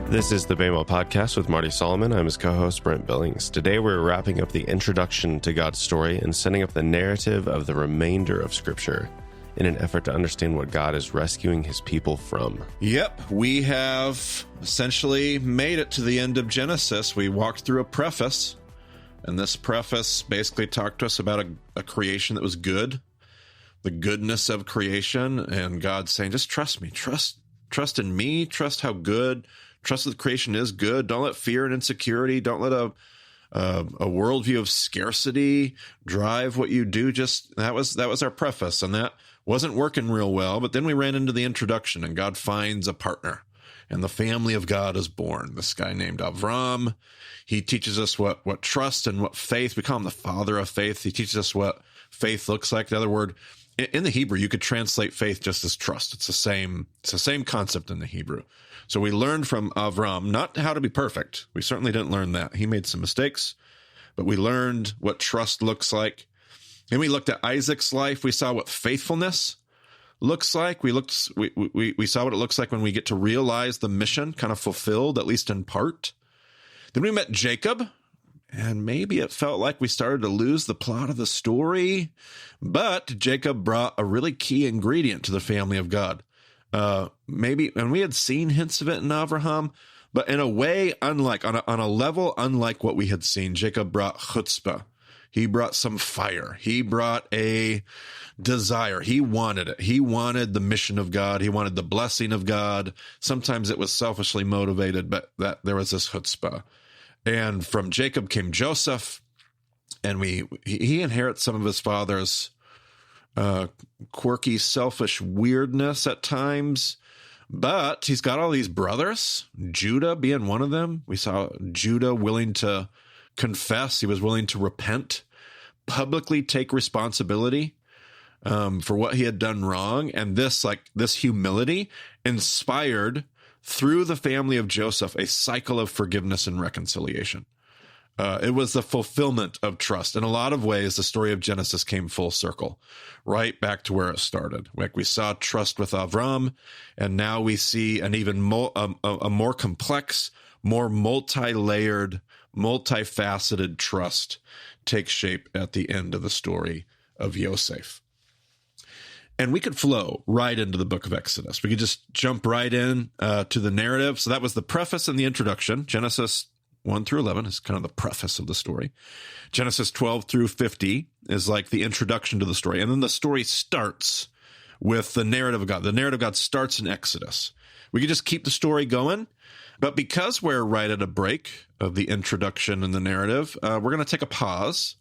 This is the Bama Podcast with Marty Solomon. I'm his co-host, Brent Billings. Today we're wrapping up the introduction to God's story and setting up the narrative of the remainder of Scripture in an effort to understand what God is rescuing his people from. Yep, we have essentially made it to the end of Genesis. We walked through a preface, and this preface basically talked to us about a creation that was good, the goodness of creation, and God saying, just trust me, trust in me, trust how good, trust that the creation is good. Don't let fear and insecurity, don't let a worldview of scarcity drive what you do. Just that was our preface, and that wasn't working real well. But then we ran into the introduction, and God finds a partner, and the family of God is born. This guy named Avram. He teaches us what trust and what faith. We call him the father of faith. He teaches us what faith looks like. The other word in the Hebrew, you could translate faith just as trust. It's the same concept in the Hebrew. So we learned from Avram not how to be perfect. We certainly didn't learn that. He made some mistakes, but we learned what trust looks like. And we looked at Isaac's life. We saw what faithfulness looks like. We saw what it looks like when we get to realize the mission kind of fulfilled, at least in part. Then we met Jacob, and maybe it felt like we started to lose the plot of the story. But Jacob brought a really key ingredient to the family of God. Maybe, and we had seen hints of it in Abraham, but in a way unlike, on a level unlike what we had seen. Jacob brought chutzpah. He brought some fire. He brought a desire. He wanted it. He wanted the mission of God. He wanted the blessing of God. Sometimes it was selfishly motivated, but that there was this chutzpah. And from Jacob came Joseph, and he inherits some of his father's quirky, selfish weirdness at times, but he's got all these brothers, Judah being one of them. We saw Judah willing to confess. He was willing to repent, publicly take responsibility for what he had done wrong. And this humility inspired through the family of Joseph a cycle of forgiveness and reconciliation. It was the fulfillment of trust. In a lot of ways, the story of Genesis came full circle, right back to where it started. Like we saw trust with Avram, and now we see an even more a more complex, more multi-layered, multifaceted trust take shape at the end of the story of Yosef. And we could flow right into the book of Exodus. We could just jump right in to the narrative. So that was the preface and the introduction. Genesis 1 through 11 is kind of the preface of the story. Genesis 12 through 50 is like the introduction to the story. And then the story starts with the narrative of God. The narrative of God starts in Exodus. We could just keep the story going, but because we're right at a break of the introduction and the narrative, we're going to take a pause.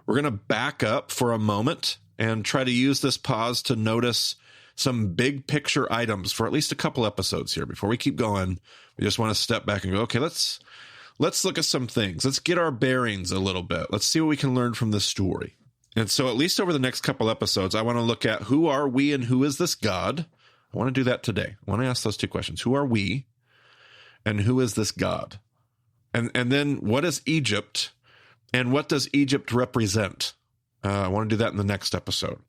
We're going to back up for a moment and try to use this pause to notice some big picture items for at least a couple episodes here. Before we keep going, we just want to step back and go, okay, let's look at some things. Let's get our bearings a little bit. Let's see what we can learn from this story. And so at least over the next couple episodes, I want to look at who are we and who is this God? I want to do that today. I want to ask those two questions. Who are we and who is this God? And then what is Egypt and what does Egypt represent? I want to do that in the next episode.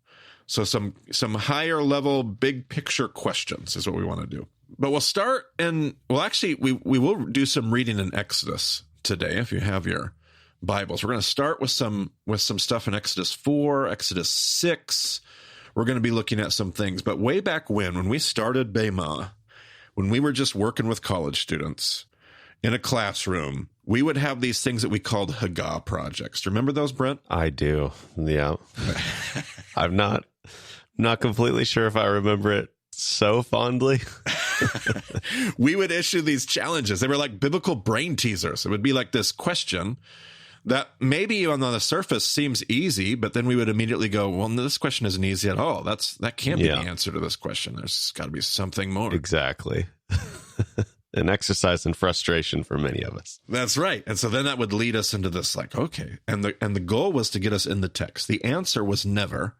So some higher level, big picture questions is what we want to do. But we'll start we will do some reading in Exodus today. If you have your Bibles, we're going to start with some stuff in Exodus 4, Exodus 6. We're going to be looking at some things. But way back when we started Bema, when we were just working with college students in a classroom, we would have these things that we called Haggah projects. Do you remember those, Brent? I do. Yeah. I'm not completely sure if I remember it so fondly. We would issue these challenges. They were like biblical brain teasers. It would be like this question that maybe on the surface seems easy, but then we would immediately go, well, this question isn't easy at all. That can't be the answer to this question. There's got to be something more. Exactly. An exercise in frustration for many of us. That's right. And so then that would lead us into this like, okay. And the goal was to get us in the text. The answer was never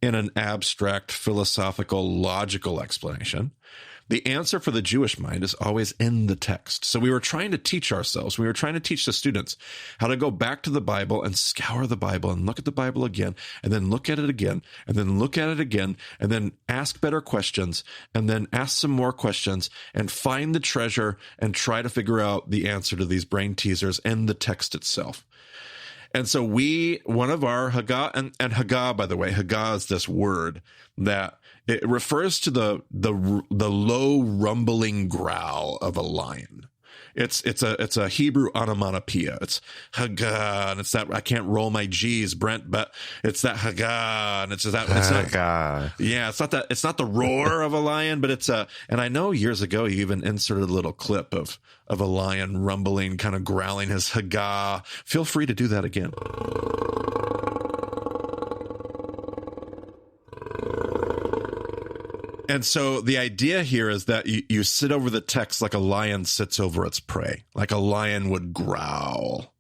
in an abstract, philosophical, logical explanation. the answer for the Jewish mind is always in the text. So we were trying to teach ourselves, we were trying to teach the students how to go back to the Bible and scour the Bible and look at the Bible again, and then look at it again, and then look at it again, and then ask better questions, and then ask some more questions, and find the treasure and try to figure out the answer to these brain teasers in the text itself. And so one of our Haggah, and Haggah, by the way, Haggah is this word that it refers to the low rumbling growl of a lion. It's a Hebrew onomatopoeia. It's Haggah, and it's that, I can't roll my G's, Brent, but it's that Haggah, and it's that, it's Haggah. Yeah, it's not the roar of a lion, but and I know years ago you even inserted a little clip of a lion rumbling, kind of growling his Haggah. Feel free to do that again. And so the idea here is that you sit over the text like a lion sits over its prey, like a lion would growl.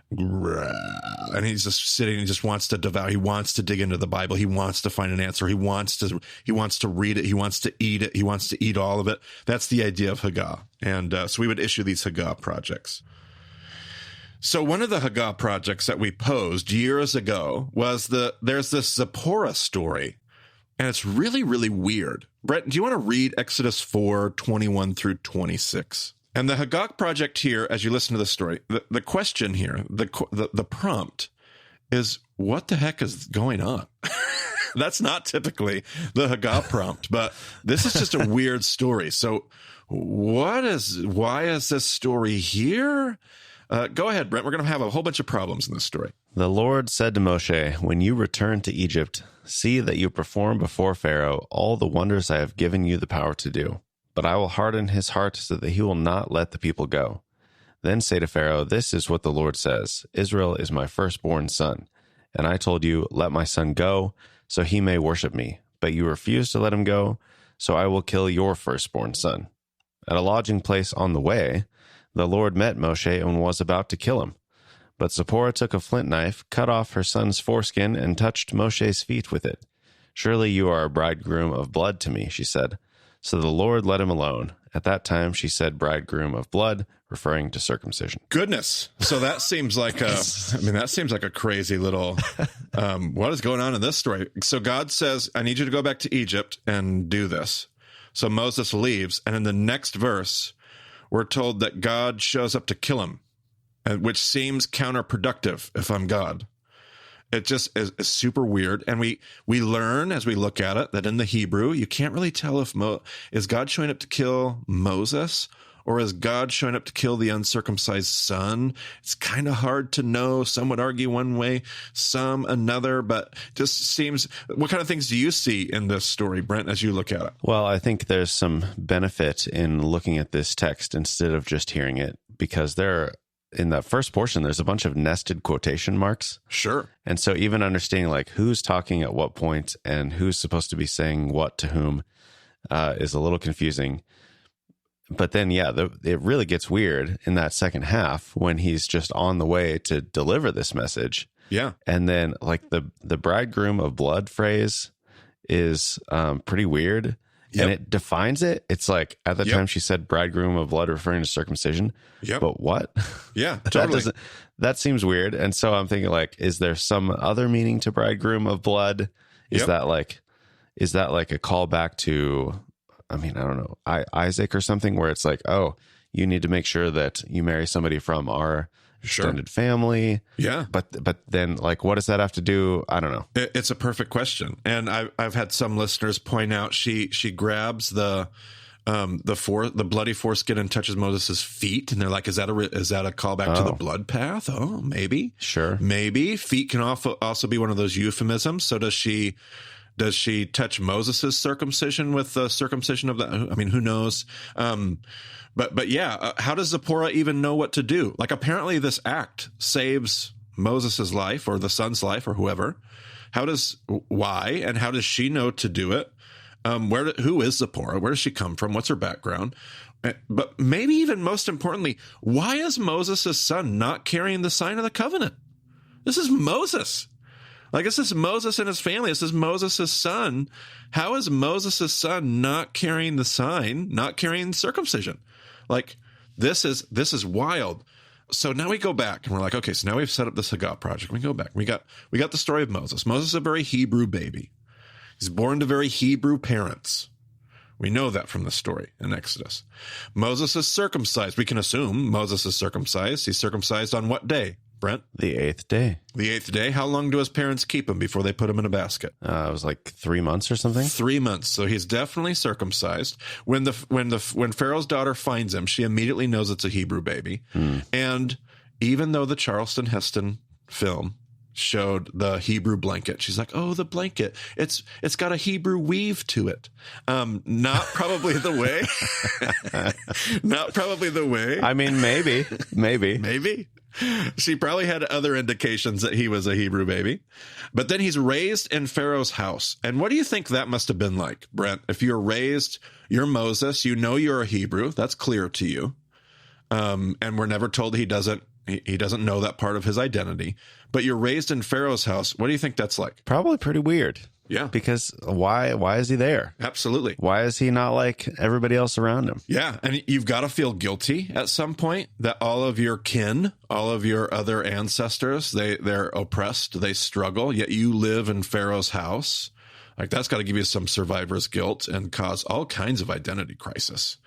And he's just sitting and just wants to devour. He wants to dig into the Bible. He wants to find an answer. He wants to read it. He wants to eat it. He wants to eat all of it. That's the idea of Haggah. And so we would issue these Haggah projects. So one of the Haggah projects that we posed years ago was there's this Zipporah story. And it's really, really weird. Brent, do you want to read Exodus 4:21 through 26? And the Haggah project here, as you listen to the story, the question here, the prompt is, what the heck is going on? That's not typically the Haggah prompt, but this is just a weird story. So why is this story here? Go ahead, Brent. We're going to have a whole bunch of problems in this story. The Lord said to Moshe, when you return to Egypt, see that you perform before Pharaoh all the wonders I have given you the power to do. But I will harden his heart so that he will not let the people go. Then say to Pharaoh, this is what the Lord says, Israel is my firstborn son. And I told you, let my son go, so he may worship me. But you refused to let him go, so I will kill your firstborn son. At a lodging place on the way, the Lord met Moshe and was about to kill him. But Zipporah took a flint knife, cut off her son's foreskin, and touched Moshe's feet with it. Surely you are a bridegroom of blood to me, she said. So the Lord let him alone. At that time, she said, bridegroom of blood, referring to circumcision. Goodness. So that seems like a crazy little, what is going on in this story? So God says, I need you to go back to Egypt and do this. So Moses leaves. And in the next verse, we're told that God shows up to kill him, which seems counterproductive if I'm God. It just is super weird. And we learn as we look at it that in the Hebrew, you can't really tell if is God showing up to kill Moses or is God showing up to kill the uncircumcised son? It's kind of hard to know. Some would argue one way, some another, but just seems, what kind of things do you see in this story, Brent, as you look at it? Well, I think there's some benefit in looking at this text instead of just hearing it, because in that first portion, there's a bunch of nested quotation marks. Sure. And so even understanding like who's talking at what point and who's supposed to be saying what to whom is a little confusing. But then, it really gets weird in that second half when he's just on the way to deliver this message. Yeah. And then like the bridegroom of blood phrase is pretty weird. Yep. And it defines it. It's like at the time she said bridegroom of blood referring to circumcision. Yep. But what? Yeah, totally. That seems weird. And so I'm thinking like, is there some other meaning to bridegroom of blood? Is that like a callback to, I don't know, Isaac or something where it's like, oh, you need to make sure that you marry somebody from our extended family. Yeah. But then like, what does that have to do? I don't know. It's a perfect question. And I've had some listeners point out she grabs the bloody foreskin and touches Moses' feet. And they're like, is that a callback to the blood path? Oh, maybe. Sure. Maybe. Feet can also be one of those euphemisms. So does she touch Moses' circumcision with the circumcision of the, who knows? But yeah, how does Zipporah even know what to do? Like, apparently this act saves Moses' life or the son's life or whoever. Why and how does she know to do it? Who is Zipporah? Where does she come from? What's her background? But maybe even most importantly, why is Moses' son not carrying the sign of the covenant? This is Moses. Like, this is Moses and his family. This is Moses' son. How is Moses' son not carrying the sign, not carrying circumcision? Like, this is wild. So now we go back and we're like, okay, so now we've set up this Haggah project. We go back. We got the story of Moses. Moses is a very Hebrew baby. He's born to very Hebrew parents. We know that from the story in Exodus. Moses is circumcised. We can assume Moses is circumcised. He's circumcised on what day, Brent? The 8th day. The 8th day. How long do his parents keep him before they put him in a basket? It was like 3 months or something. 3 months. So he's definitely circumcised. When Pharaoh's daughter finds him, she immediately knows it's a Hebrew baby. And even though the Charleston Heston film showed the Hebrew blanket, she's like, oh, the blanket, it's got a Hebrew weave to it. Not probably the way. Not probably the way. I mean, maybe. She probably had other indications that he was a Hebrew baby. But then he's raised in Pharaoh's house. And what do you think that must have been like, Brent? If you're raised, you're Moses, you know you're a Hebrew. That's clear to you. And we're never told he doesn't know that part of his identity. But you're raised in Pharaoh's house. What do you think that's like? Probably pretty weird. Yeah. Because why is he there? Absolutely. Why is he not like everybody else around him? Yeah. And you've got to feel guilty at some point that all of your kin, all of your other ancestors, they're oppressed, they struggle, yet you live in Pharaoh's house. Like, that's got to give you some survivor's guilt and cause all kinds of identity crisis.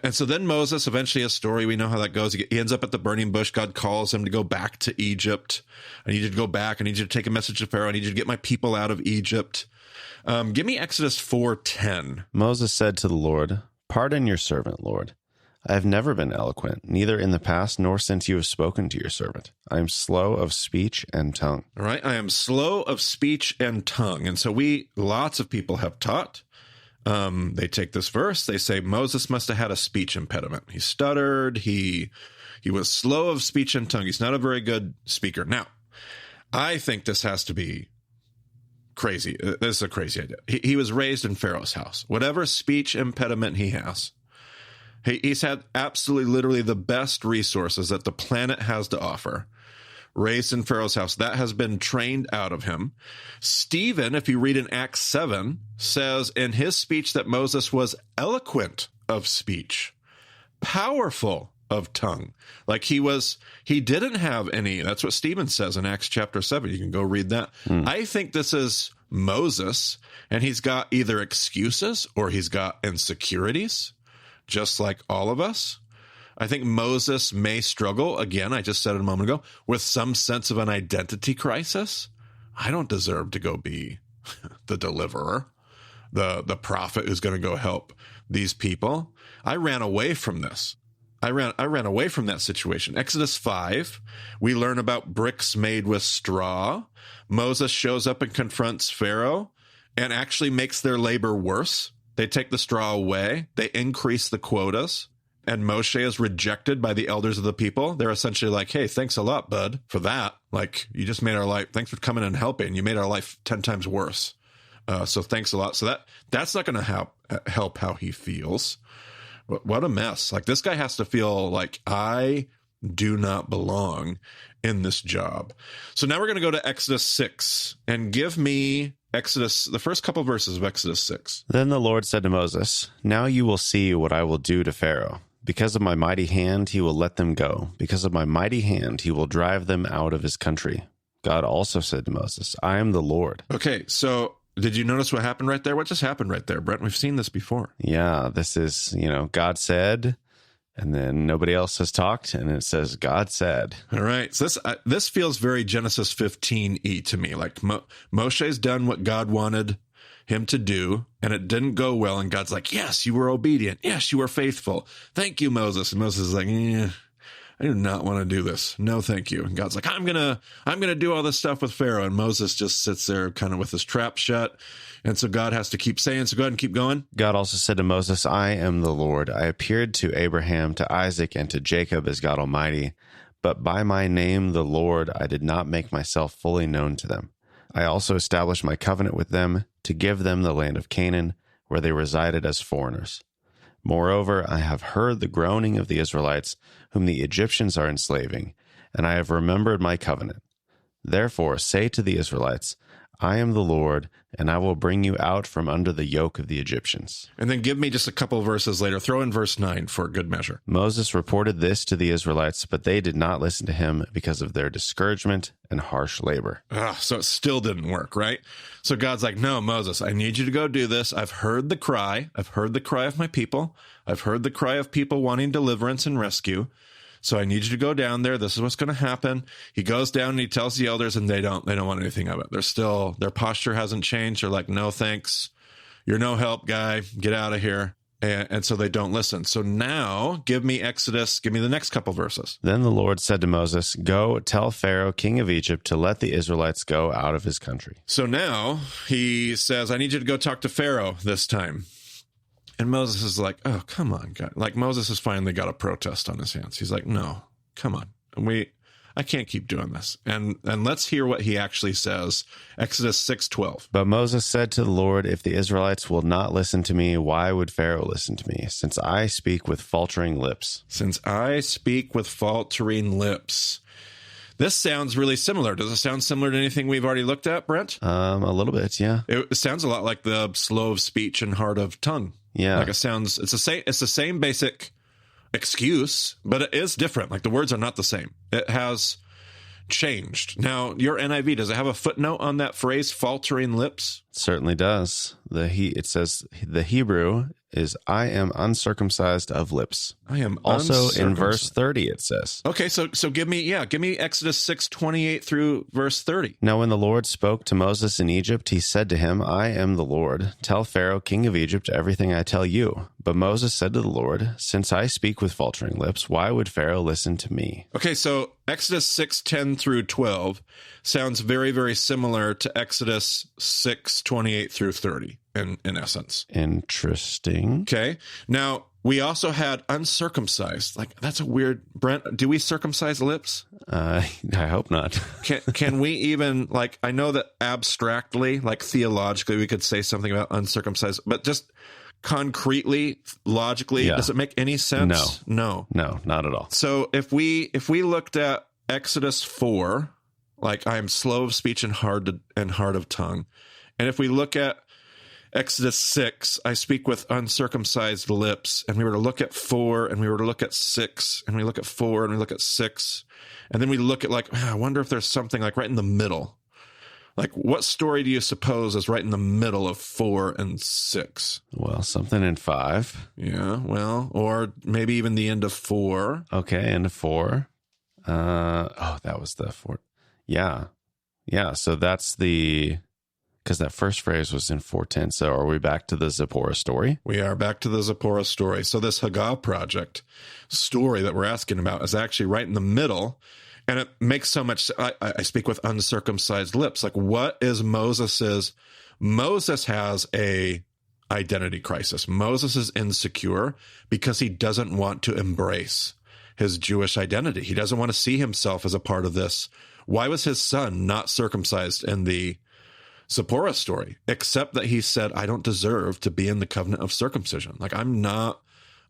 And so then Moses, eventually, a story, we know how that goes. He ends up at the burning bush. God calls him to go back to Egypt. I need you to go back. I need you to take a message to Pharaoh. I need you to get my people out of Egypt. Give me Exodus 4:10. Moses said to the Lord, "Pardon your servant, Lord. I have never been eloquent, neither in the past nor since you have spoken to your servant. I am slow of speech and tongue." All right. I am slow of speech and tongue. And so lots of people have taught. They take this verse, they say Moses must have had a speech impediment. He stuttered. He was slow of speech and tongue. He's not a very good speaker. Now, I think this has to be crazy. This is a crazy idea. He was raised in Pharaoh's house. Whatever speech impediment he has, he's had absolutely, literally the best resources that the planet has to offer. Raised in Pharaoh's house. That has been trained out of him. Stephen, if you read in Acts 7, says in his speech that Moses was eloquent of speech, powerful of tongue. Like he didn't have any. That's what Stephen says in Acts chapter 7. You can go read that. I think this is Moses, and he's got either excuses or he's got insecurities, just like all of us. I think Moses may struggle, again, I just said it a moment ago, with some sense of an identity crisis. I don't deserve to go be the deliverer, the prophet who's going to go help these people. I ran away from this. I ran away from that situation. Exodus 5, we learn about bricks made with straw. Moses shows up and confronts Pharaoh and actually makes their labor worse. They take the straw away. They increase the quotas. And Moshe is rejected by the elders of the people. They're essentially like, hey, thanks a lot, bud, for that. Like, you just made our life, thanks for coming and helping. You made our life 10 times worse. So thanks a lot. So that's not going to help how he feels. But what a mess. Like, this guy has to feel like, I do not belong in this job. So now we're going to go to Exodus 6 and give me the first couple verses of Exodus 6. Then the Lord said to Moses, "Now you will see what I will do to Pharaoh. Because of my mighty hand, he will let them go. Because of my mighty hand, he will drive them out of his country." God also said to Moses, "I am the Lord." Okay, so did you notice what happened right there? What just happened right there, Brent? We've seen this before. Yeah, this is, God said, and then nobody else has talked, and it says God said. All right, so this feels very Genesis 15-y to me. Like Moshe's done what God wanted him to do, and it didn't go well, and God's like, yes, you were obedient. Yes, you were faithful. Thank you, Moses. And Moses is like, I do not want to do this. No, thank you. And God's like, I'm gonna do all this stuff with Pharaoh. And Moses just sits there kind of with his trap shut. And so God has to keep saying, so go ahead and keep going. God also said to Moses, "I am the Lord. I appeared to Abraham, to Isaac, and to Jacob as God Almighty. But by my name, the Lord, I did not make myself fully known to them. I also established my covenant with them to give them the land of Canaan, where they resided as foreigners. Moreover, I have heard the groaning of the Israelites, whom the Egyptians are enslaving, and I have remembered my covenant. Therefore, say to the Israelites, I am the Lord, and I will bring you out from under the yoke of the Egyptians. And then give me just a couple of verses later. Throw in verse 9 for good measure. Moses reported this to the Israelites, but they did not listen to him because of their discouragement and harsh labor. So it still didn't work, right? So God's like, no, Moses, I need you to go do this. I've heard the cry. I've heard the cry of my people. I've heard the cry of people wanting deliverance and rescue. So I need you to go down there. This is what's going to happen. He goes down and he tells the elders, and they don't want anything of it. They're still, their posture hasn't changed. They're like, no, thanks. You're no help, guy. Get out of here. And so they don't listen. So now give me Exodus. Give me the next couple verses. Then the Lord said to Moses, Go tell Pharaoh, king of Egypt, to let the Israelites go out of his country. So now he says, I need you to go talk to Pharaoh this time. And Moses is like, oh, come on, God. Like Moses has finally got a protest on his hands. He's like, no, come on. I can't keep doing this. And let's hear what he actually says. Exodus 6:12. But Moses said to the Lord, if the Israelites will not listen to me, why would Pharaoh listen to me, since I speak with faltering lips? Since I speak with faltering lips. This sounds really similar. Does it sound similar to anything we've already looked at, Brent? A little bit, yeah. It sounds a lot like the slow of speech and hard of tongue. Yeah. Like it's the same basic excuse, but it is different. Like the words are not the same. It has changed. Now, your NIV, does it have a footnote on that phrase, faltering lips? It certainly does. It says the Hebrew is I am uncircumcised of lips. I am also in verse 30 it says. Okay, so give me Exodus 6:28 through verse 30. Now when the Lord spoke to Moses in Egypt, he said to him, I am the Lord. Tell Pharaoh, king of Egypt, everything I tell you. But Moses said to the Lord, since I speak with faltering lips, why would Pharaoh listen to me? Okay, so Exodus 6:10 through 12 sounds very, very similar to Exodus 6:28 through 30 in essence. Interesting. Okay. Now, we also had uncircumcised. Like, that's a weird, Brent, do we circumcise lips? I hope not. Can we even, like, I know that abstractly, like theologically, we could say something about uncircumcised, but just concretely, logically, does it make any sense? No, not at all. So if we looked at Exodus 4, like I am slow of speech and hard of tongue, and if we look at Exodus 6, I speak with uncircumcised lips, and we were to look at 4, and we were to look at 6, and we look at 4, and we look at 6, and then we look at like, I wonder if there's something like right in the middle. Like, what story do you suppose is right in the middle of 4 and 6? Well, something in 5. Yeah, well, or maybe even the end of 4. Okay, end of 4. That was the 4. Yeah. So that's because that first phrase was in 4:10. So are we back to the Zipporah story? We are back to the Zipporah story. So this Haggah project story that we're asking about is actually right in the middle. And it makes so much, I speak with uncircumcised lips. Like, what is Moses's? Moses has a identity crisis. Moses is insecure because he doesn't want to embrace his Jewish identity. He doesn't want to see himself as a part of this. Why was his son not circumcised in the Zipporah story? Except that he said, I don't deserve to be in the covenant of circumcision. Like, I'm not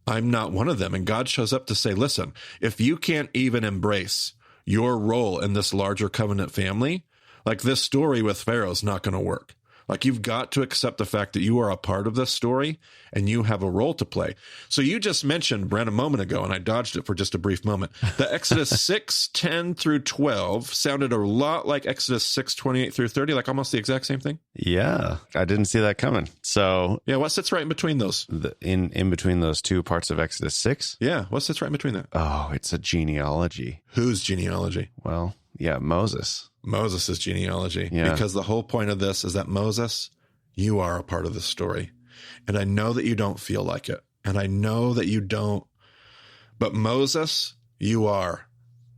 one of them. And God shows up to say, listen, if you can't even embrace your role in this larger covenant family, like this story with Pharaoh is not going to work. Like, you've got to accept the fact that you are a part of this story and you have a role to play. So you just mentioned, Brent, a moment ago, and I dodged it for just a brief moment, that Exodus 6:10 through 12 sounded a lot like Exodus 6:28 through 30, like almost the exact same thing. Yeah, I didn't see that coming. So yeah, what sits right in between those? In between those two parts of Exodus 6? Yeah, what sits right in between that? Oh, it's a genealogy. Whose genealogy? Well, yeah, Moses' genealogy. Yeah. Because the whole point of this is that Moses, you are a part of this story. And I know that you don't feel like it. And I know that you don't. But Moses, you are.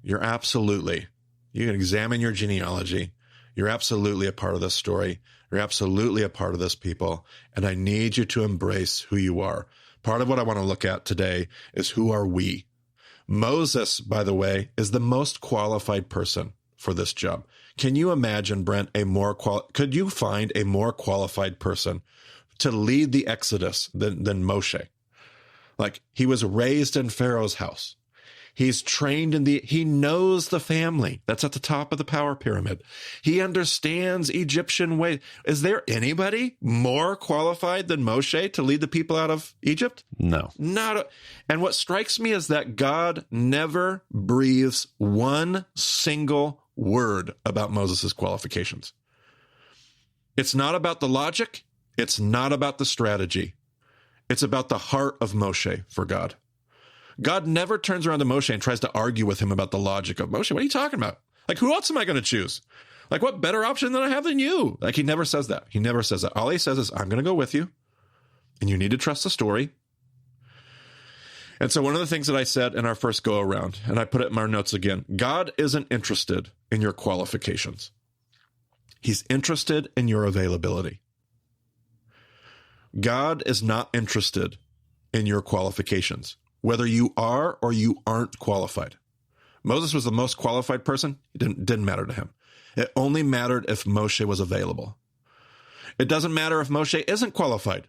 You're absolutely. You can examine your genealogy. You're absolutely a part of this story. You're absolutely a part of this people. And I need you to embrace who you are. Part of what I want to look at today is who are we? Moses, by the way, is the most qualified person for this job. Can you imagine, Brent, could you find a more qualified person to lead the Exodus than Moshe? Like, he was raised in Pharaoh's house. He's trained he knows the family. That's at the top of the power pyramid. He understands Egyptian ways. Is there anybody more qualified than Moshe to lead the people out of Egypt? No. And what strikes me is that God never breathes one single word about Moses' qualifications. It's not about the logic. It's not about the strategy. It's about the heart of Moshe for God. God never turns around to Moshe and tries to argue with him about the logic of Moshe. What are you talking about? Like, who else am I going to choose? Like, what better option than I have than you? Like, he never says that. He never says that. All he says is, I'm going to go with you, and you need to trust the story. And so one of the things that I said in our first go around, and I put it in my notes again, God isn't interested in your qualifications. He's interested in your availability. God is not interested in your qualifications, whether you are or you aren't qualified. Moses was the most qualified person. It didn't matter to him. It only mattered if Moshe was available. It doesn't matter if Moshe isn't qualified.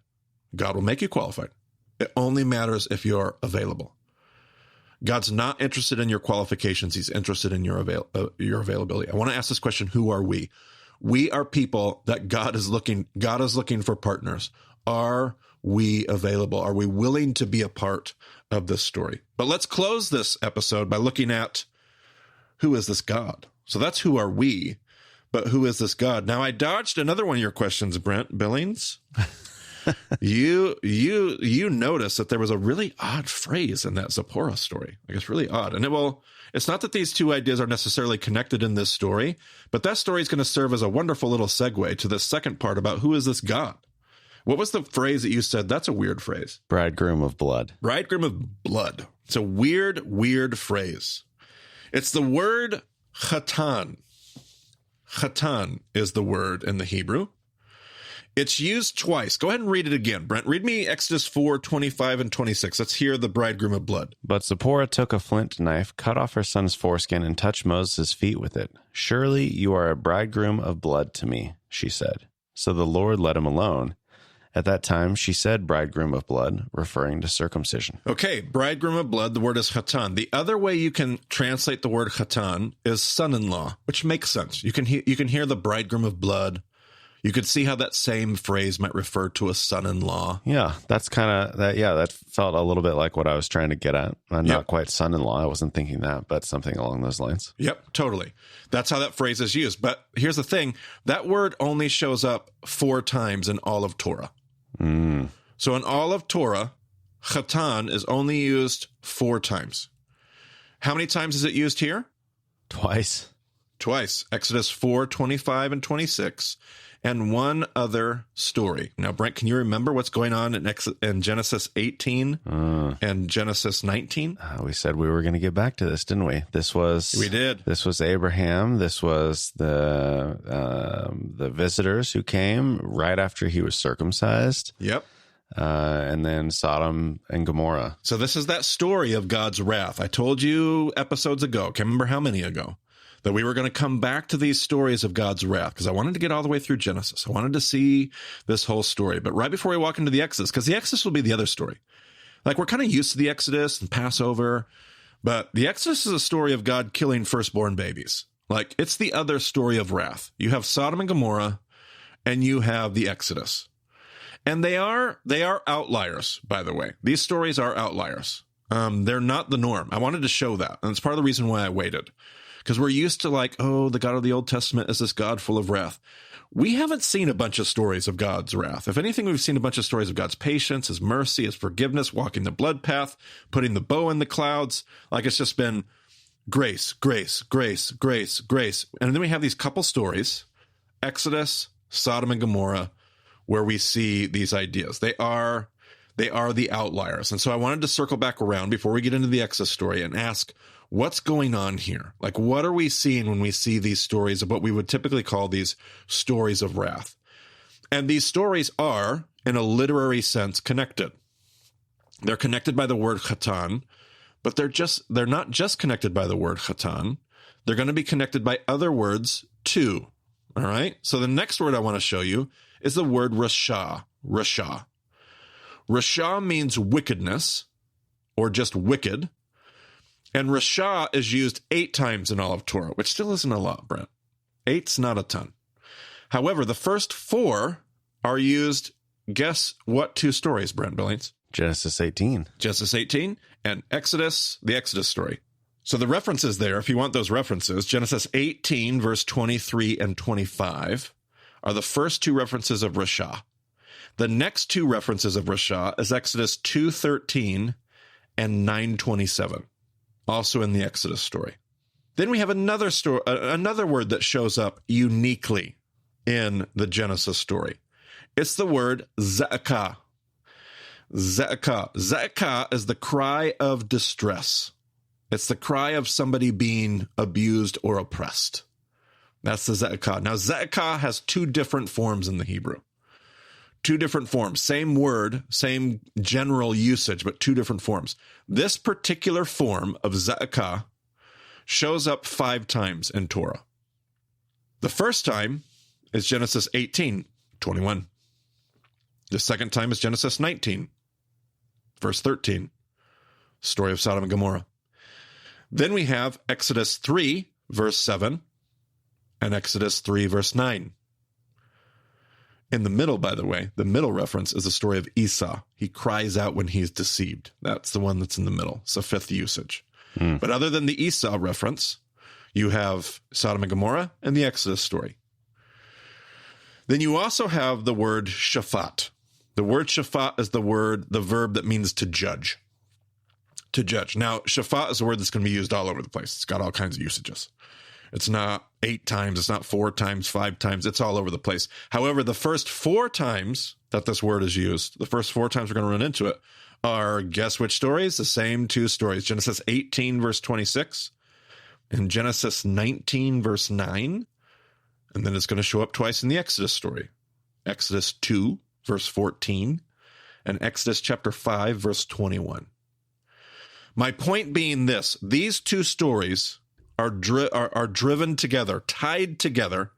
God will make you qualified. It only matters if you're available. God's not interested in your qualifications. He's interested in your availability. I want to ask this question: who are we? We are people that God is looking for partners. Are we available? Are we willing to be a part of this story? But let's close this episode by looking at who is this God? So that's who are we, but who is this God? Now, I dodged another one of your questions, Brent Billings. You noticed that there was a really odd phrase in that Zipporah story. Like, it's really odd. And it's not that these two ideas are necessarily connected in this story, but that story is going to serve as a wonderful little segue to the second part about who is this God? What was the phrase that you said? That's a weird phrase. Bridegroom of blood. Bridegroom of blood. It's a weird phrase. It's the word chatan. Chatan is the word in the Hebrew. It's used twice. Go ahead and read it again. Brent, read me Exodus 4, 25 and 26. Let's hear the bridegroom of blood. But Zipporah took a flint knife, cut off her son's foreskin, and touched Moses' feet with it. Surely you are a bridegroom of blood to me, she said. So the Lord let him alone. At that time, she said bridegroom of blood, referring to circumcision. Okay, bridegroom of blood, the word is chatan. The other way you can translate the word chatan is son-in-law, which makes sense. You can hear the bridegroom of blood. You could see how that same phrase might refer to a son-in-law. Yeah, that's kind of that. Yeah, that felt a little bit like what I was trying to get at. Not quite son-in-law. I wasn't thinking that, but something along those lines. Yep, totally. That's how that phrase is used. But here's the thing. That word only shows up 4 times in all of Torah. So in all of Torah, chatan is only used 4 times. How many times is it used here? Twice. Exodus 4, 25 and 26. And one other story. Now, Brent, can you remember what's going on in Genesis 18 and Genesis 19? We said we were going to get back to this, didn't we? We did. This was Abraham. This was the visitors who came right after he was circumcised. Yep. And then Sodom and Gomorrah. So this is that story of God's wrath. I told you episodes ago, can't remember how many ago, that we were going to come back to these stories of God's wrath because I wanted to get all the way through Genesis. I wanted to see this whole story. But right before we walk into the Exodus, because the Exodus will be the other story. Like, we're kind of used to the Exodus and Passover, but the Exodus is a story of God killing firstborn babies. Like, it's the other story of wrath. You have Sodom and Gomorrah, and you have the Exodus. And they are outliers, by the way. These stories are outliers. They're not the norm. I wanted to show that. And it's part of the reason why I waited. Because we're used to like, oh, the God of the Old Testament is this God full of wrath. We haven't seen a bunch of stories of God's wrath. If anything, we've seen a bunch of stories of God's patience, his mercy, his forgiveness, walking the blood path, putting the bow in the clouds. Like, it's just been grace, grace, grace, grace, grace. And then we have these couple stories, Exodus, Sodom and Gomorrah, where we see these ideas. They are the outliers. And so I wanted to circle back around before we get into the Exodus story and ask, what's going on here? Like, what are we seeing when we see these stories of what we would typically call these stories of wrath? And these stories are, in a literary sense, connected. They're connected by the word chatan, but they're not just connected by the word chatan. They're going to be connected by other words too. All right. So the next word I want to show you is the word rasha. Rasha. Rasha means wickedness or just wicked. And Rasha is used 8 times in all of Torah, which still isn't a lot, Brent. 8's not a ton. However, the first 4 are used, guess what 2 stories, Brent Billings? Genesis 18. Genesis 18 and Exodus, the Exodus story. So the references there, if you want those references, Genesis 18, verse 23 and 25 are the first 2 references of Rasha. The next 2 references of Rasha is Exodus 2:13 and 9:27, also in the Exodus story. Then we have another story, another word that shows up uniquely in the Genesis story. It's the word ze'akah. Ze'akah. Ze'akah is the cry of distress. It's the cry of somebody being abused or oppressed. That's the ze'akah. Now, ze'akah has 2 different forms in the Hebrew. 2 different forms. Same word, same general usage, but 2 different forms. This particular form of ze'akah shows up 5 times in Torah. The first time is Genesis 18:21. The second time is Genesis 19, verse 13, story of Sodom and Gomorrah. Then we have Exodus 3, verse 7, and Exodus 3, verse 9. In the middle, by the way, the middle reference is the story of Esau. He cries out when he's deceived. That's the one that's in the middle. It's the 5th usage. But other than the Esau reference, you have Sodom and Gomorrah and the Exodus story. Then you also have the word shafat. The word shafat is the verb that means to judge. To judge. Now, shafat is a word that's going to be used all over the place. It's got all kinds of usages. It's not 8 times. It's not 4 times, 5 times. It's all over the place. However, the first 4 times that this word is used, the first 4 times we're going to run into it, are, guess which stories? The same 2 stories. Genesis 18, verse 26, and Genesis 19, verse 9. And then it's going to show up twice in the Exodus story. Exodus 2, verse 14, and Exodus chapter 5, verse 21. My point being this: these 2 stories are driven together, tied together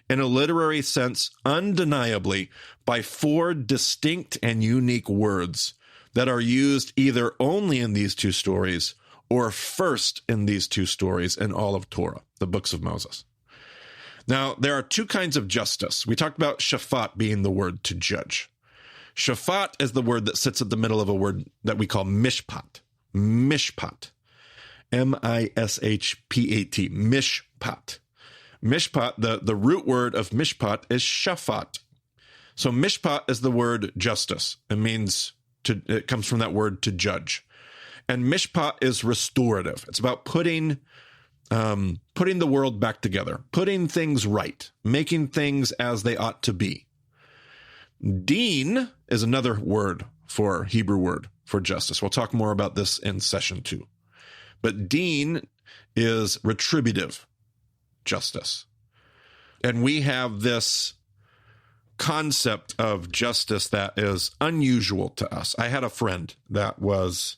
in a literary sense, undeniably by 4 distinct and unique words that are used either only in these 2 stories or first in these 2 stories in all of Torah, the books of Moses. Now, there are 2 kinds of justice. We talked about shafat being the word to judge. Shafat is the word that sits at the middle of a word that we call mishpat. Mishpat. M-I-S-H-P-A-T. Mishpat. Mishpat, the root word of mishpat is shafat. So mishpat is the word justice. It comes from that word to judge. And mishpat is restorative. It's about putting the world back together, putting things right, making things as they ought to be. Deen is another Hebrew word for justice. We'll talk more about this in session 2. But deen is retributive justice. And we have this concept of justice that is unusual to us. I had a friend that was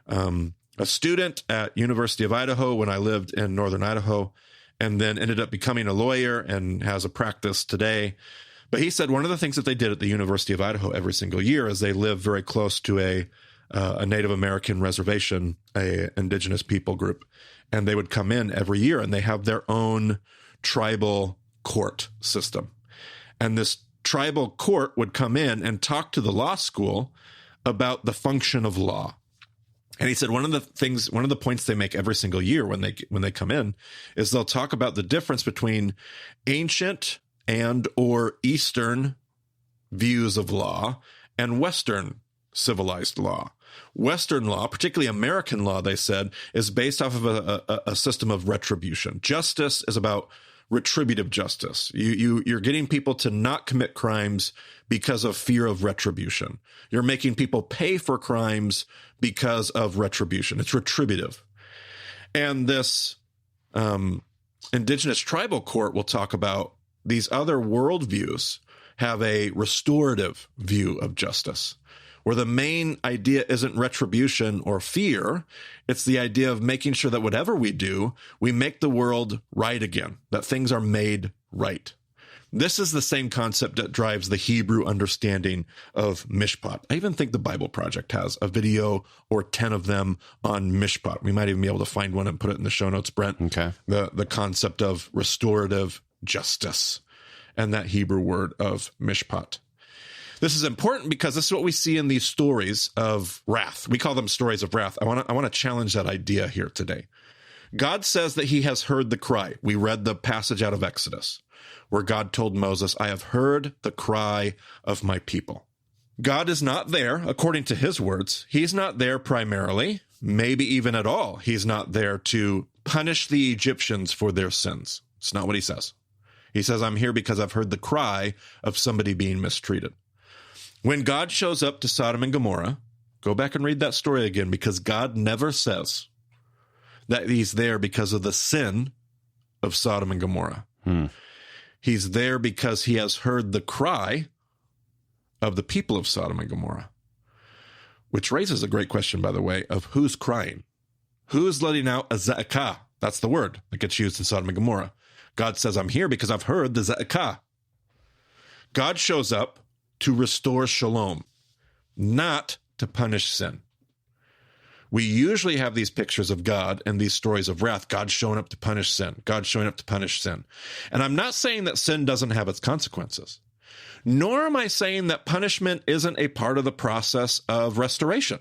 a student at University of Idaho when I lived in northern Idaho, and then ended up becoming a lawyer and has a practice today. But he said one of the things that they did at the University of Idaho every single year is they live very close to a Native American reservation, a indigenous people group, and they would come in every year and they have their own tribal court system. And this tribal court would come in and talk to the law school about the function of law. And he said one of the points they make every single year when they come in is they'll talk about the difference between ancient and or Eastern views of law and Western civilized law. Western law, particularly American law, they said, is based off of a system of retribution. Justice is about retributive justice. You're getting people to not commit crimes because of fear of retribution. You're making people pay for crimes because of retribution. It's retributive. And this indigenous tribal court will talk about these other worldviews have a restorative view of justice, where the main idea isn't retribution or fear. It's the idea of making sure that whatever we do, we make the world right again, that things are made right. This is the same concept that drives the Hebrew understanding of mishpat. I even think the Bible Project has a video or 10 of them on mishpat. We might even be able to find one and put it in the show notes, Brent. Okay. The concept of restorative justice and that Hebrew word of mishpat. This is important because this is what we see in these stories of wrath. We call them stories of wrath. I want to challenge that idea here today. God says that he has heard the cry. We read the passage out of Exodus where God told Moses, I have heard the cry of my people. God is not there, according to his words. He's not there primarily, maybe even at all. He's not there to punish the Egyptians for their sins. It's not what he says. He says, I'm here because I've heard the cry of somebody being mistreated. When God shows up to Sodom and Gomorrah, go back and read that story again, because God never says that he's there because of the sin of Sodom and Gomorrah. He's there because he has heard the cry of the people of Sodom and Gomorrah, which raises a great question, by the way, of who's crying. Who's letting out a za'akah? That's the word that gets used in Sodom and Gomorrah. God says, I'm here because I've heard the za'akah. God shows up to restore shalom, not to punish sin. We usually have these pictures of God and these stories of wrath. God showing up to punish sin. God showing up to punish sin. And I'm not saying that sin doesn't have its consequences, nor am I saying that punishment isn't a part of the process of restoration.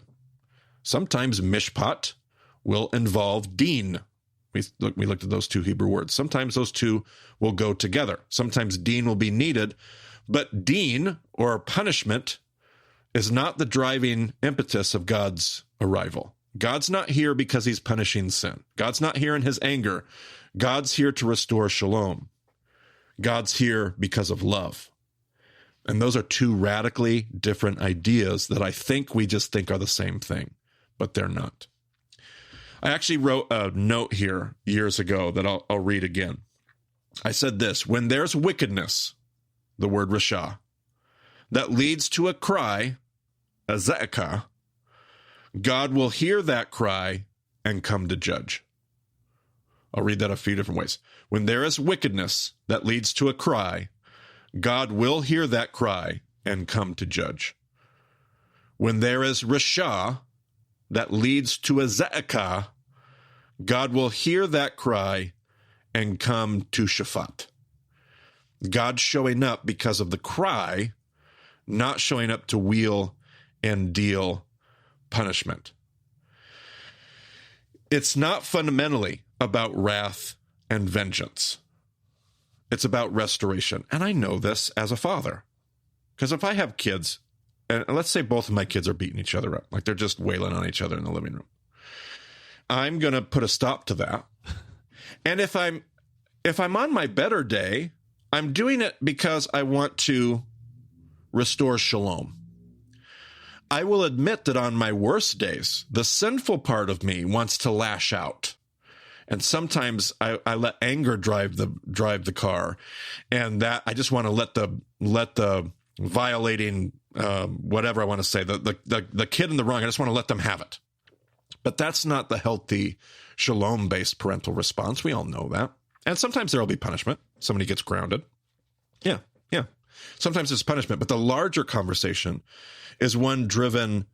Sometimes mishpat will involve din. We looked at those two Hebrew words. Sometimes those two will go together. Sometimes din will be needed, but din, or punishment, is not the driving impetus of God's arrival. God's not here because he's punishing sin. God's not here in his anger. God's here to restore shalom. God's here because of love. And those are two radically different ideas that I think we just think are the same thing, but they're not. I actually wrote a note here years ago that I'll read again. I said this: when there's wickedness, the word rasha, that leads to a cry, a za'akah, God will hear that cry and come to judge. I'll read that a few different ways. When there is wickedness that leads to a cry, God will hear that cry and come to judge. When there is rasha that leads to a za'akah, God will hear that cry and come to shafat. God showing up because of the cry, not showing up to wheel and deal punishment. It's not fundamentally about wrath and vengeance. It's about restoration. And I know this as a father. Because if I have kids, and let's say both of my kids are beating each other up, like they're just wailing on each other in the living room, I'm going to put a stop to that. And if I'm on my better day, I'm doing it because I want to restore shalom. I will admit that on my worst days, the sinful part of me wants to lash out. And sometimes I let anger drive the car, and that I just want to let the violating whatever I want to say, the kid in the wrong, I just want to let them have it. But that's not the healthy shalom-based parental response. We all know that. And sometimes there will be punishment. Somebody gets grounded. Yeah. Sometimes it's punishment. But the larger conversation is one driven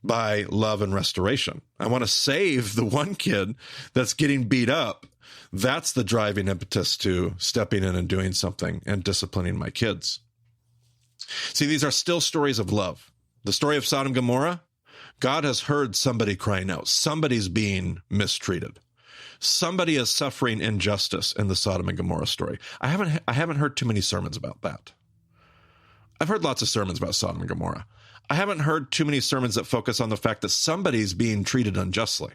by love and restoration. I want to save the one kid that's getting beat up. That's the driving impetus to stepping in and doing something and disciplining my kids. See, these are still stories of love. The story of Sodom and Gomorrah, God has heard somebody crying out. Somebody's being mistreated. Somebody is suffering injustice in the Sodom and Gomorrah story. I haven't heard too many sermons about that. I've heard lots of sermons about Sodom and Gomorrah. I haven't heard too many sermons that focus on the fact that somebody's being treated unjustly.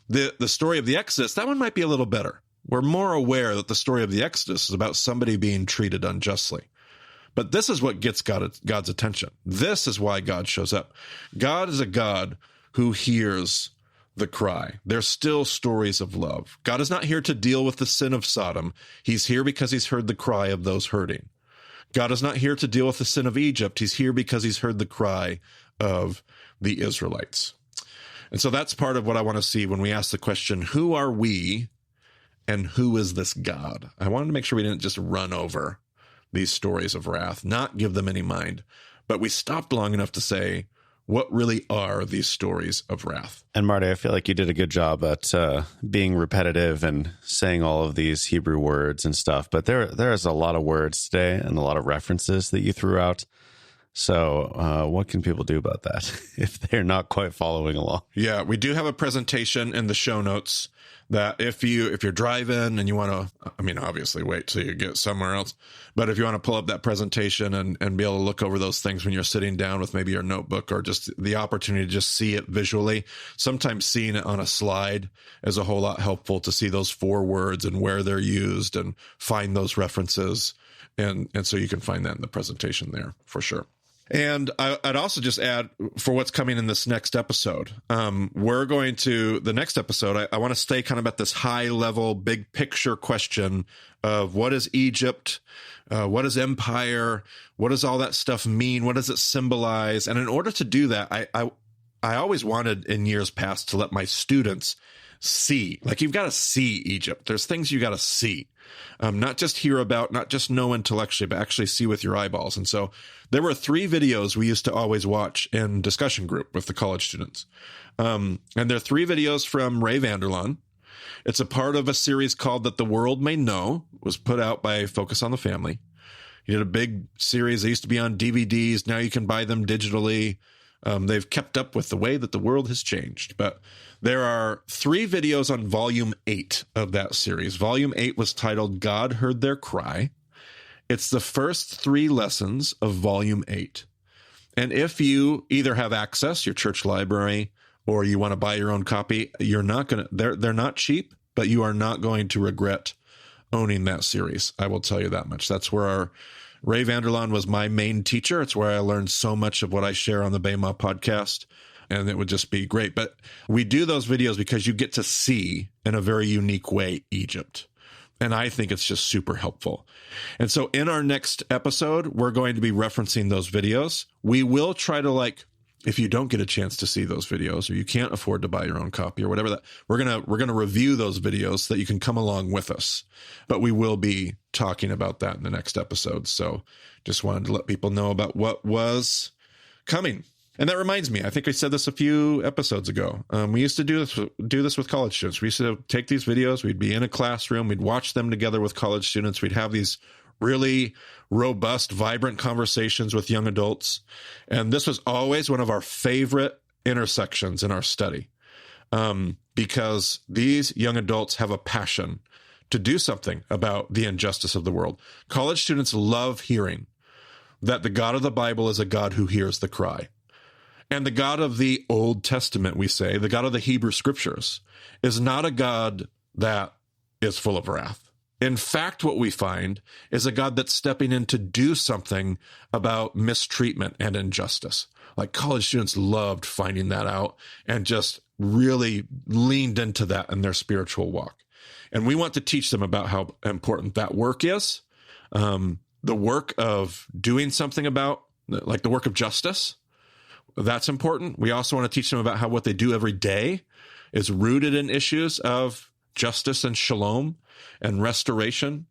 The story of the Exodus, that one might be a little better. We're more aware that the story of the Exodus is about somebody being treated unjustly. But this is what gets God's attention. This is why God shows up. God is a God who hears the cry. There's still stories of love. God is not here to deal with the sin of Sodom. He's here because he's heard the cry of those hurting. God is not here to deal with the sin of Egypt. He's here because he's heard the cry of the Israelites. And so that's part of what I want to see when we ask the question, who are we and who is this God? I wanted to make sure we didn't just run over these stories of wrath, not give them any mind, but we stopped long enough to say, what really are these stories of wrath? And Marty, I feel like you did a good job at being repetitive and saying all of these Hebrew words and stuff. But there is a lot of words today and a lot of references that you threw out. So what can people do about that if they're not quite following along? Yeah, we do have a presentation in the show notes that if you're driving and you want to, I mean, obviously wait till you get somewhere else, but if you want to pull up that presentation and be able to look over those things when you're sitting down with maybe your notebook, or just the opportunity to just see it visually, sometimes seeing it on a slide is a whole lot helpful to see those 4 words and where they're used and find those references. And so you can find that in the presentation there for sure. And I'd also just add, for what's coming in this next episode, the next episode, I want to stay kind of at this high level, big picture question of what is Egypt? What is empire? What does all that stuff mean? What does it symbolize? And in order to do that, I always wanted in years past to let my students see, like, you've got to see Egypt. There's things you got to see, not just hear about, not just know intellectually, but actually see with your eyeballs. And so there were 3 videos we used to always watch in discussion group with the college students. And they're 3 videos from Ray Vander Laan. It's a part of a series called That the World May Know, was put out by Focus on the Family. He did a big series. They used to be on DVDs. Now you can buy them digitally. They've kept up with the way that the world has changed. But there are 3 videos on volume 8 of that series. Volume 8 was titled God Heard Their Cry. It's the first 3 lessons of volume 8. And if you either have access, your church library, or you want to buy your own copy, you're not going to, they're not cheap, but you are not going to regret owning that series. I will tell you that much. That's where Ray Vander Laan was my main teacher. It's where I learned so much of what I share on the Bema podcast, and it would just be great. But we do those videos because you get to see in a very unique way Egypt. And I think it's just super helpful. And so in our next episode, we're going to be referencing those videos. We will try to, if you don't get a chance to see those videos, or you can't afford to buy your own copy or whatever, that we're going to review those videos so that you can come along with us. But we will be talking about that in the next episode. So just wanted to let people know about what was coming. And that reminds me, I think I said this a few episodes ago. We used to do this with college students. We used to take these videos. We'd be in a classroom. We'd watch them together with college students. We'd have these really robust, vibrant conversations with young adults. And this was always one of our favorite intersections in our study, because these young adults have a passion to do something about the injustice of the world. College students love hearing that the God of the Bible is a God who hears the cry. And the God of the Old Testament, we say, the God of the Hebrew Scriptures, is not a God that is full of wrath. In fact, what we find is a God that's stepping in to do something about mistreatment and injustice. Like, college students loved finding that out and just really leaned into that in their spiritual walk. And we want to teach them about how important that work is, the work of doing something about, like, the work of justice. That's important. We also want to teach them about how what they do every day is rooted in issues of justice and shalom and restoration.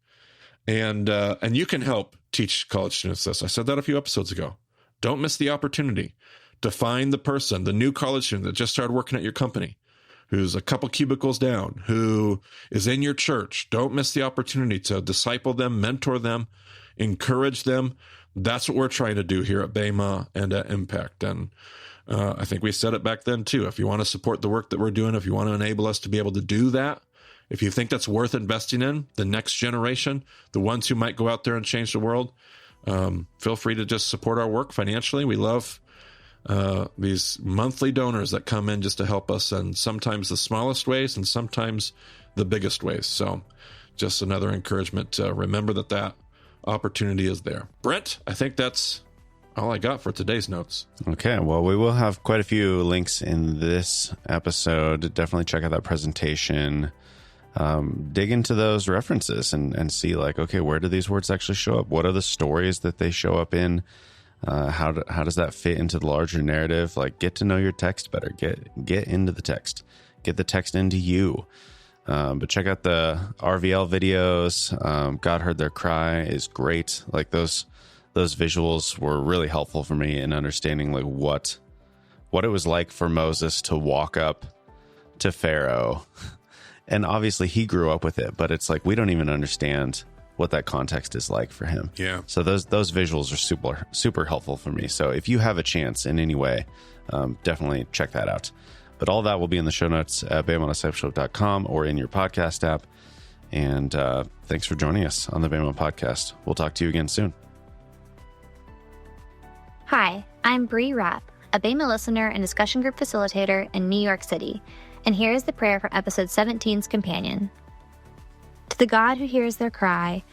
And you can help teach college students this. I said that a few episodes ago. Don't miss the opportunity to find the person, the new college student that just started working at your company, who's a couple cubicles down, who is in your church. Don't miss the opportunity to disciple them, mentor them, encourage them. That's what we're trying to do here at Bema and at Impact. And I think we said it back then too. If you want to support the work that we're doing, if you want to enable us to be able to do that, if you think that's worth investing in the next generation, the ones who might go out there and change the world, feel free to just support our work financially. We love these monthly donors that come in just to help us, and sometimes the smallest ways and sometimes the biggest ways. So just another encouragement to remember that opportunity is there. Brent, I think that's all I got for today's notes. Okay, well, we will have quite a few links in this episode. Definitely check out that presentation. Dig into those references and see, like, okay, where do these words actually show up? What are the stories that they show up in? How does that fit into the larger narrative? Like, get to know your text better. Get into the text. Get the text into you. But check out the RVL videos. God Heard Their Cry is great. Like those visuals were really helpful for me in understanding like what it was like for Moses to walk up to Pharaoh. And obviously he grew up with it, but it's like we don't even understand what that context is like for him. Yeah. So those visuals are super helpful for me. So if you have a chance in any way, definitely check that out. But all that will be in the show notes at BamaDiscipleship.com or in your podcast app. And thanks for joining us on the Bama Podcast. We'll talk to you again soon. Hi, I'm Bree Rapp, a Bama listener and discussion group facilitator in New York City. And here is the prayer for episode 17's companion. To the God who hears their cry,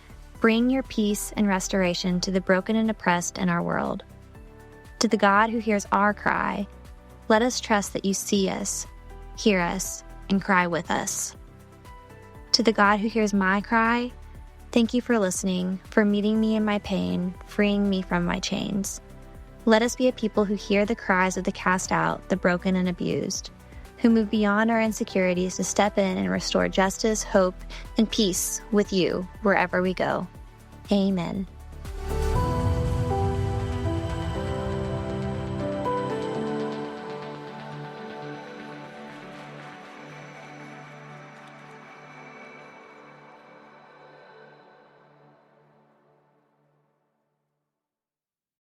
bring your peace and restoration to the broken and oppressed in our world. To the God who hears our cry, let us trust that you see us, hear us, and cry with us. To the God who hears my cry, thank you for listening, for meeting me in my pain, freeing me from my chains. Let us be a people who hear the cries of the cast out, the broken and abused, who move beyond our insecurities to step in and restore justice, hope, and peace with you wherever we go. Amen.